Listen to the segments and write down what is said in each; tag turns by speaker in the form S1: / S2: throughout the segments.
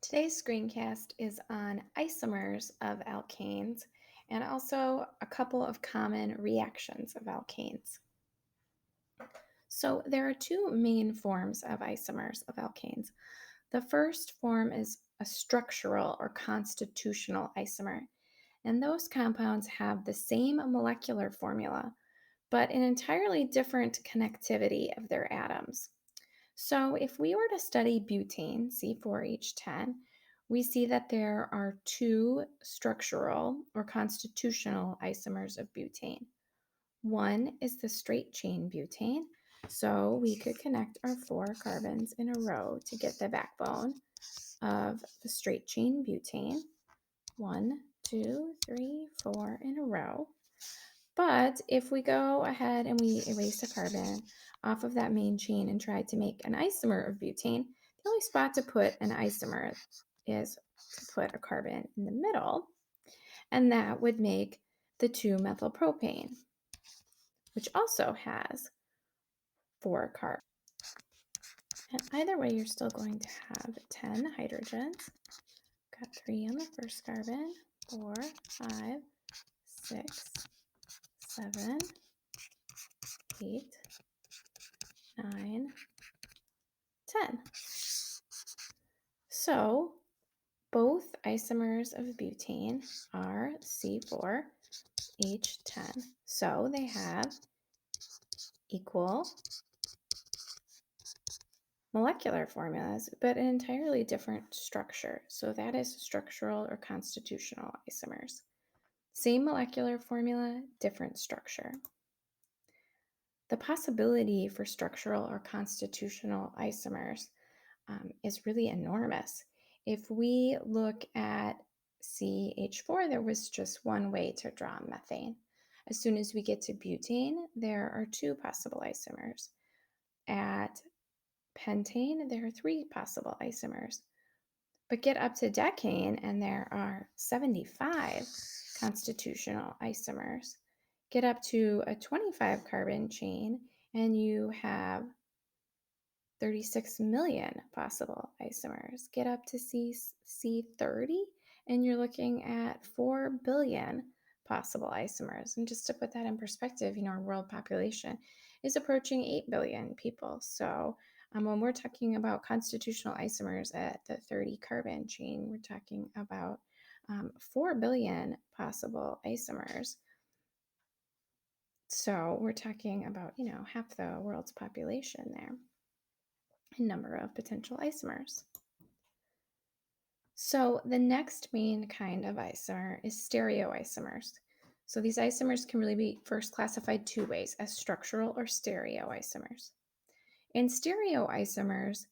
S1: Today's screencast is on isomers of alkanes and also a couple of common reactions of alkanes. So there are two main forms of isomers of alkanes. The first form is a structural or constitutional isomer, and those compounds have the same molecular formula, but an entirely different connectivity of their atoms. So, if we were to study butane, C4H10, we see that there are two structural or constitutional isomers of butane. One is the straight chain butane. So, we could connect our four carbons in a row to get the backbone of the straight chain butane. 1, 2, 3, 4 in a row. But if we go ahead and we erase a carbon off of that main chain and try to make an isomer of butane, the only spot to put an isomer is to put a carbon in the middle, and that would make the 2-methylpropane, which also has 4 carbons. And either way, you're still going to have 10 hydrogens. Got 3 on the first carbon, 4, 5, 6, 7, 8, 9, 10. So both isomers of butane are C4H10. So they have equal molecular formulas, but an entirely different structure. So that is structural or constitutional isomers. Same molecular formula, different structure. The possibility for structural or constitutional isomers is really enormous. If we look at CH4, there was just one way to draw methane. As soon as we get to butane, there are 2 possible isomers. At pentane, there are 3 possible isomers. But get up to decane, and there are 75 constitutional isomers. Get up to a 25 carbon chain, and you have 36 million possible isomers. Get up to C30, and you're looking at 4 billion possible isomers. And just to put that in perspective, our world population is approaching 8 billion people. So when we're talking about constitutional isomers at the 30 carbon chain, we're talking about 4 billion possible isomers. So we're talking about, half the world's population there. Number of potential isomers. So the next main kind of isomer is stereoisomers. So these isomers can really be first classified 2 ways, as structural or stereoisomers. In stereoisomers,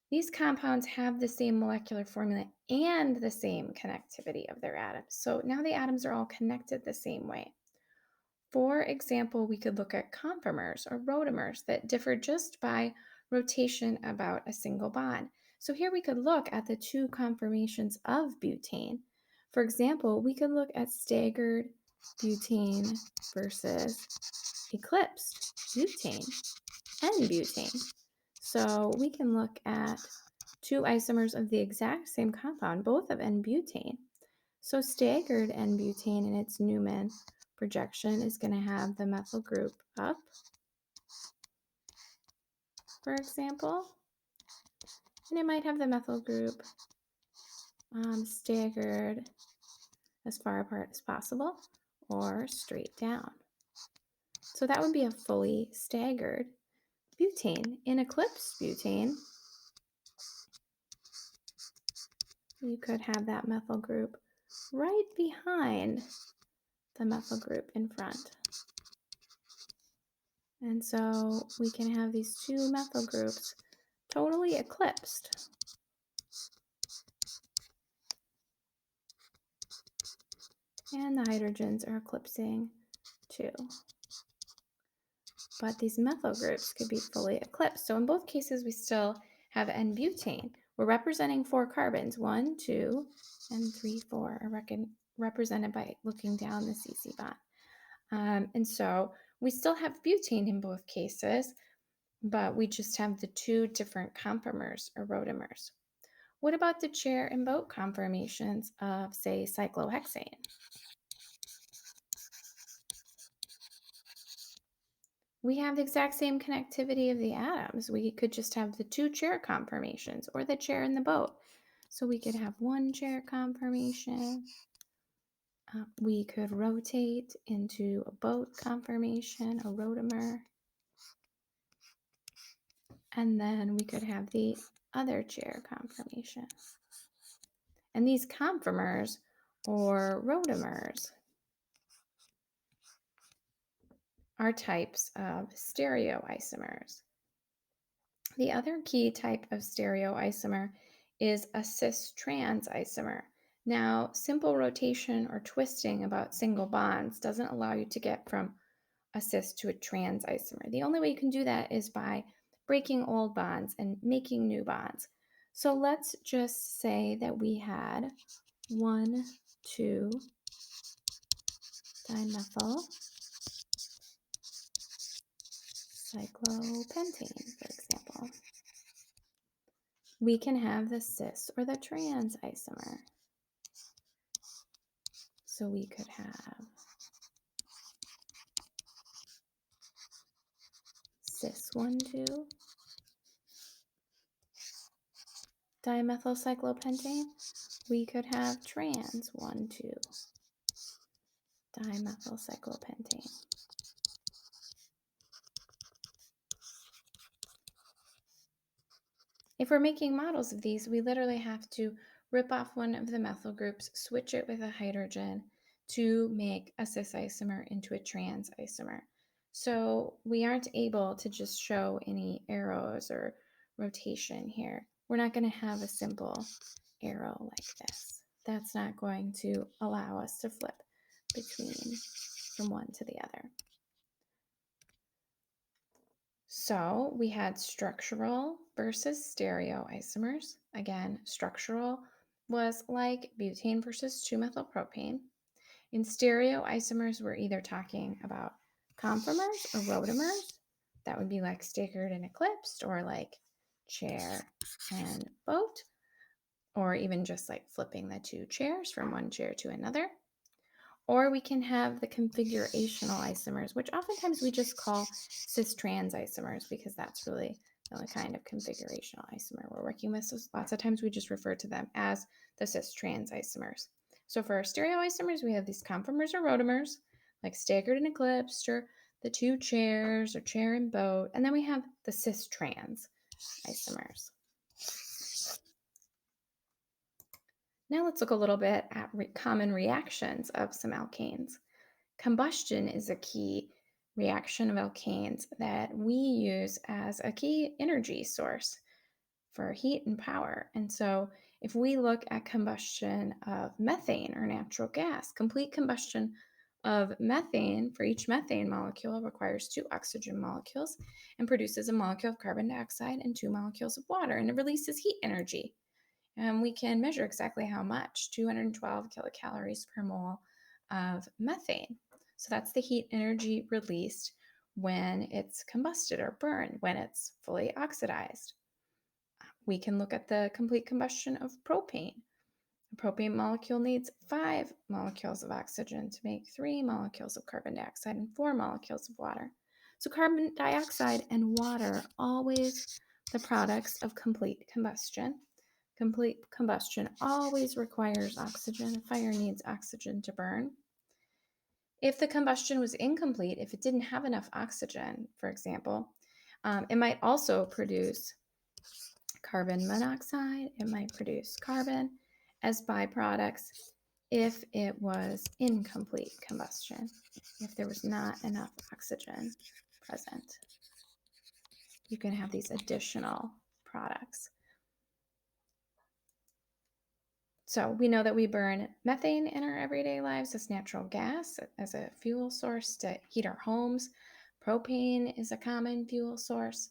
S1: these compounds have the same molecular formula and the same connectivity of their atoms. So now the atoms are all connected the same way. For example, we could look at conformers or rotamers that differ just by rotation about a single bond. So here we could look at the 2 conformations of butane. For example, we could look at staggered butane versus eclipsed butane, N-butane. So we can look at 2 isomers of the exact same compound, both of N-butane. So staggered N-butane in its Newman projection is going to have the methyl group up, for example, and it might have the methyl group staggered as far apart as possible or straight down. So that would be a fully staggered butane. In eclipsed butane, you could have that methyl group right behind the methyl group in front. And so we can have these 2 methyl groups totally eclipsed. And the hydrogens are eclipsing too. But these methyl groups could be fully eclipsed. So in both cases, we still have N-butane. We're representing 4 carbons. 1, 2, and 3, 4 are represented by looking down the CC bond. And so we still have butane in both cases, but we just have the 2 different conformers or rotamers. What about the chair and boat conformations of, say, cyclohexane? We have the exact same connectivity of the atoms. We could just have the two chair conformations or the chair and the boat. So we could have one chair conformation. We could rotate into a boat conformation, a rotamer. And then we could have the other chair conformation. And these conformers or rotamers are types of stereoisomers. The other key type of stereoisomer is a cis trans isomer. Now, simple rotation or twisting about single bonds doesn't allow you to get from a cis to a trans isomer. The only way you can do that is by breaking old bonds and making new bonds. So let's just say that we had 1,2 dimethyl cyclopentane, for example. We can have the cis or the trans isomer. So we could have cis 1,2 dimethylcyclopentane. We could have trans 1,2 dimethylcyclopentane. If we're making models of these, we literally have to rip off one of the methyl groups, switch it with a hydrogen to make a cis isomer into a trans isomer. So we aren't able to just show any arrows or rotation here. We're not going to have a simple arrow like this. That's not going to allow us to flip between from one to the other. So we had structural versus stereoisomers. Again, structural was like butane versus 2-methylpropane. In stereoisomers, we're either talking about conformers or rotamers. That would be like staggered and eclipsed, or like chair and boat, or even just like flipping the two chairs from one chair to another. Or we can have the configurational isomers, which oftentimes we just call cis trans isomers because that's really the only kind of configurational isomer we're working with. So lots of times we just refer to them as the cis trans isomers. So for our stereoisomers, we have these conformers or rotamers, like staggered and eclipsed, or the two chairs, or chair and boat. And then we have the cis trans isomers. Now let's look a little bit at common reactions of some alkanes. Combustion is a key reaction of alkanes that we use as a key energy source for heat and power. And so if we look at combustion of methane or natural gas, complete combustion of methane for each methane molecule requires 2 oxygen molecules and produces a molecule of carbon dioxide and 2 molecules of water, and it releases heat energy. And we can measure exactly how much, 212 kilocalories per mole of methane. So that's the heat energy released when it's combusted or burned, when it's fully oxidized. We can look at the complete combustion of propane. A propane molecule needs 5 molecules of oxygen to make 3 molecules of carbon dioxide and 4 molecules of water. So carbon dioxide and water are always the products of complete combustion. Complete combustion always requires oxygen. Fire needs oxygen to burn. If the combustion was incomplete, if it didn't have enough oxygen, for example, it might also produce carbon monoxide. It might produce carbon as byproducts if it was incomplete combustion, if there was not enough oxygen present. You can have these additional products. So we know that we burn methane in our everyday lives as natural gas, as a fuel source to heat our homes. Propane is a common fuel source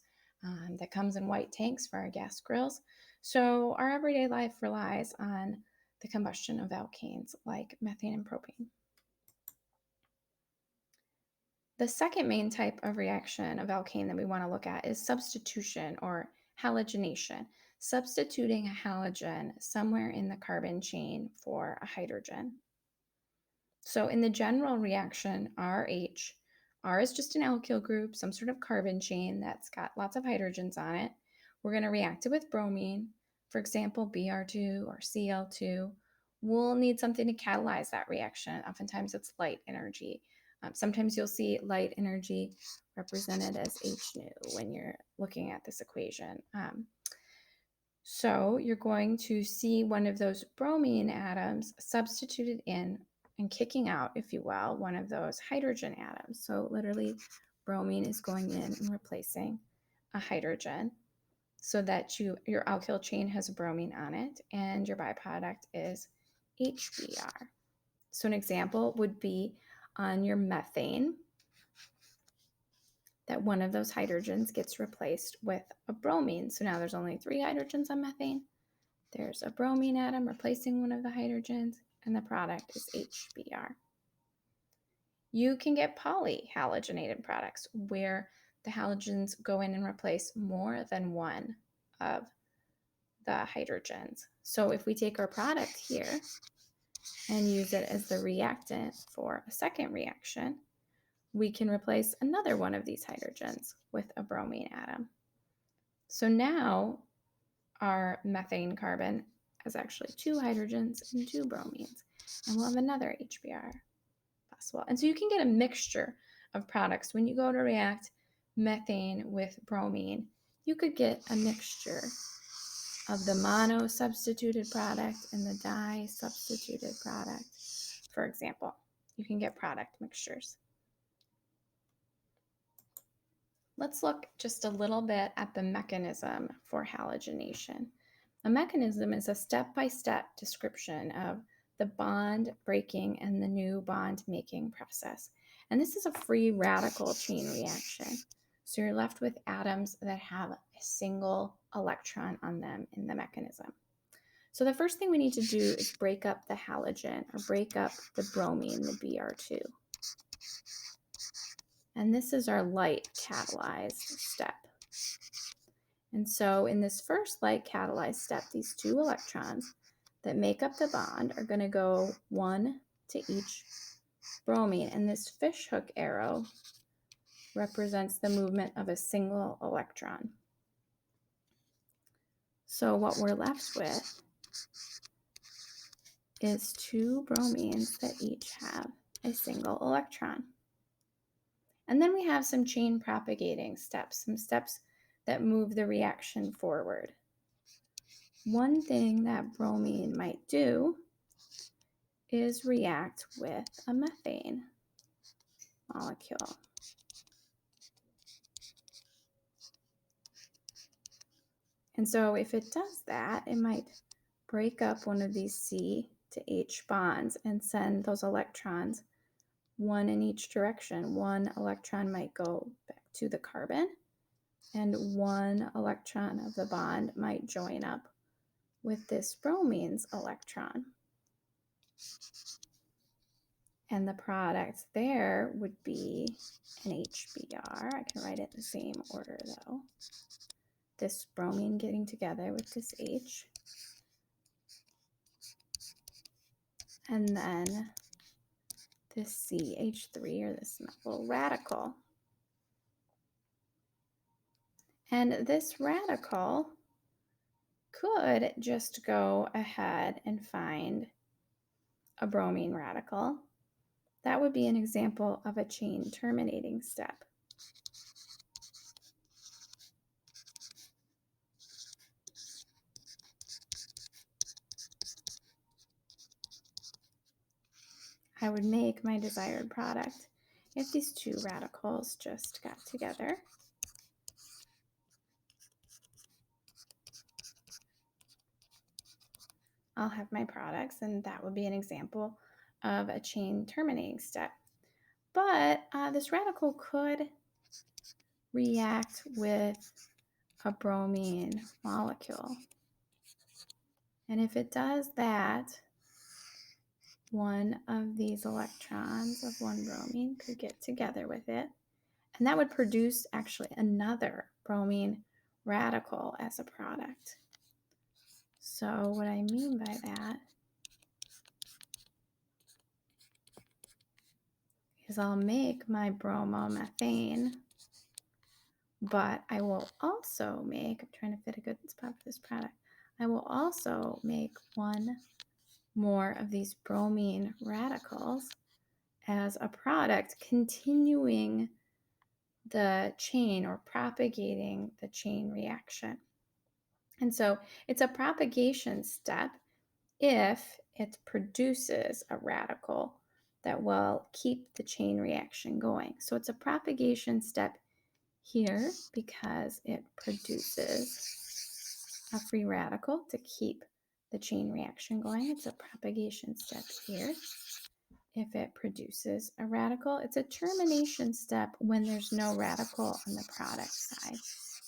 S1: that comes in white tanks for our gas grills. So our everyday life relies on the combustion of alkanes like methane and propane. The second main type of reaction of alkane that we want to look at is substitution or halogenation. substituting a halogen somewhere in the carbon chain for a hydrogen. So in the general reaction, RH, R is just an alkyl group, some sort of carbon chain that's got lots of hydrogens on it. We're going to react it with bromine, for example, Br2 or Cl2. We'll need something to catalyze that reaction. Oftentimes it's light energy. Sometimes you'll see light energy represented as H nu when you're looking at this equation. So you're going to see one of those bromine atoms substituted in and kicking out, if you will, one of those hydrogen atoms. So literally bromine is going in and replacing a hydrogen so that your alkyl chain has a bromine on it and your byproduct is HBr. So an example would be on your methane that one of those hydrogens gets replaced with a bromine. So now there's only 3 hydrogens on methane. There's a bromine atom replacing one of the hydrogens, and the product is HBr. You can get polyhalogenated products where the halogens go in and replace more than one of the hydrogens. So if we take our product here and use it as the reactant for a second reaction, we can replace another one of these hydrogens with a bromine atom. So now our methane carbon has actually 2 hydrogens and 2 bromines, and we'll have another HBr possible. And so you can get a mixture of products. When you go to react methane with bromine, you could get a mixture of the mono-substituted product and the di-substituted product, for example. You can get product mixtures. Let's look just a little bit at the mechanism for halogenation. A mechanism is a step-by-step description of the bond breaking and the new bond making process. And this is a free radical chain reaction. So you're left with atoms that have a single electron on them in the mechanism. So the first thing we need to do is break up the halogen or break up the bromine, the Br2. And this is our light catalyzed step. And so in this first light catalyzed step, these 2 electrons that make up the bond are going to go 1 to each bromine. And this fishhook arrow represents the movement of a single electron. So what we're left with is 2 bromines that each have a single electron. And then we have some chain propagating steps, some steps that move the reaction forward. One thing that bromine might do is react with a methane molecule. And so if it does that, it might break up one of these C to H bonds and send those electrons 1 in each direction. 1 electron might go back to the carbon, and 1 electron of the bond might join up with this bromine's electron. And the product there would be an HBr. I can write it in the same order though. This bromine getting together with this H. And then this CH3 or this methyl radical. And this radical could just go ahead and find a bromine radical. That would be an example of a chain terminating step. I would make my desired product if these 2 radicals just got together. I'll have my products, and that would be an example of a chain terminating step. But this radical could react with a bromine molecule. And if it does that, one of these electrons of 1 bromine could get together with it, and that would produce actually another bromine radical as a product. So what I mean by that is I'll make my bromomethane, but I will also make, I'm trying to fit a good spot for this product, I will also make one more of these bromine radicals as a product, continuing the chain or propagating the chain reaction. And so it's a propagation step if it produces a radical that will keep the chain reaction going. So it's a propagation step here because it produces a free radical to keep the chain reaction going. It's a propagation step here. If it produces a radical, it's a termination step when there's no radical on the product side.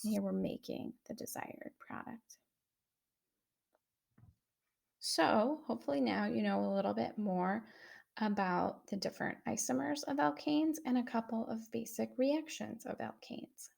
S1: And here we're making the desired product. So hopefully now you know a little bit more about the different isomers of alkanes and a couple of basic reactions of alkanes.